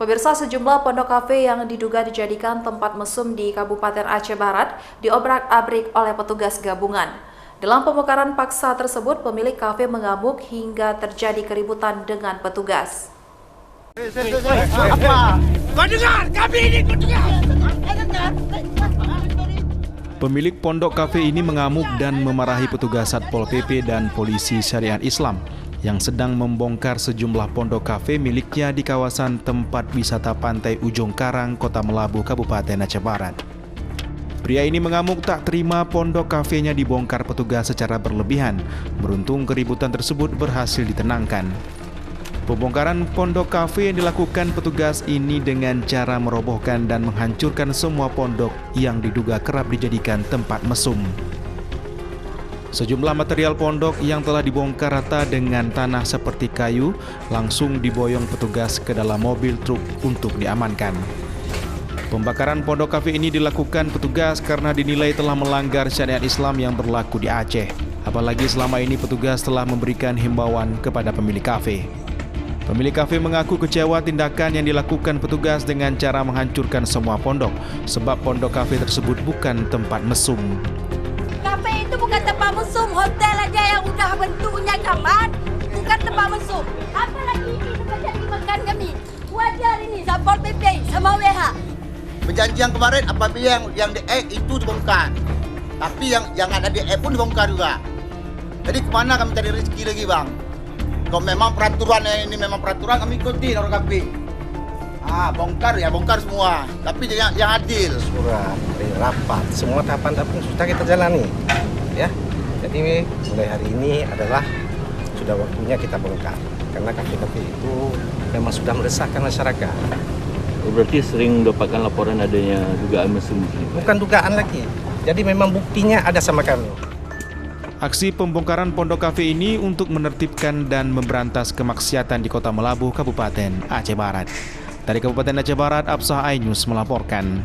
Pemirsa, sejumlah pondok kafe yang diduga dijadikan tempat mesum di Kabupaten Aceh Barat diobrak-abrik oleh petugas gabungan. Dalam pembongkaran paksa tersebut, pemilik kafe mengamuk hingga terjadi keributan dengan petugas. Pemilik pondok kafe ini mengamuk dan memarahi petugas Satpol PP dan polisi syariat Islam yang sedang membongkar sejumlah pondok kafe miliknya di kawasan tempat wisata Pantai Ujung Karang, Kota Melabu, Kabupaten Aceh Barat. Pria ini mengamuk tak terima pondok kafenya dibongkar petugas secara berlebihan. Beruntung keributan tersebut berhasil ditenangkan. Pembongkaran pondok kafe yang dilakukan petugas ini dengan cara merobohkan dan menghancurkan semua pondok yang diduga kerap dijadikan tempat mesum. Sejumlah material pondok yang telah dibongkar rata dengan tanah seperti kayu langsung diboyong petugas ke dalam mobil truk untuk diamankan. Pembakaran pondok kafe ini dilakukan petugas karena dinilai telah melanggar syariat Islam yang berlaku di Aceh. Apalagi selama ini petugas telah memberikan himbauan kepada pemilik kafe. Pemilik kafe mengaku kecewa tindakan yang dilakukan petugas dengan cara menghancurkan semua pondok, sebab pondok kafe tersebut bukan tempat mesum. Kafe itu bukan tempat mesum, hotel aja yang udah bentuknya nyaman, bukan tempat mesum. Apalagi ini tempat yang dimakan kami. Wajar ini Satpol PP sama WH. Perjanjian kemarin apabila yang di-ek itu dibongkar, tapi yang ada di-ek pun dibongkar juga. Jadi kemana kami cari rezeki lagi, bang? Kalau memang peraturan ini memang peraturan, kami ikuti orang kafe. Bongkar ya bongkar semua, tapi yang adil. Surat dari rapat, semua tahapan-tahapan sudah kita jalani, ya. Jadi mulai hari ini adalah sudah waktunya kita bongkar, karena kafe-kafe itu memang sudah meresahkan masyarakat. Berarti sering dapatkan laporan adanya dugaan mesum. Bukan dugaan lagi, jadi memang buktinya ada sama kami. Aksi pembongkaran pondok kafe ini untuk menertibkan dan memberantas kemaksiatan di Kota Melabu, Kabupaten Aceh Barat. Dari Kabupaten Aceh Barat, Absah Ainus melaporkan.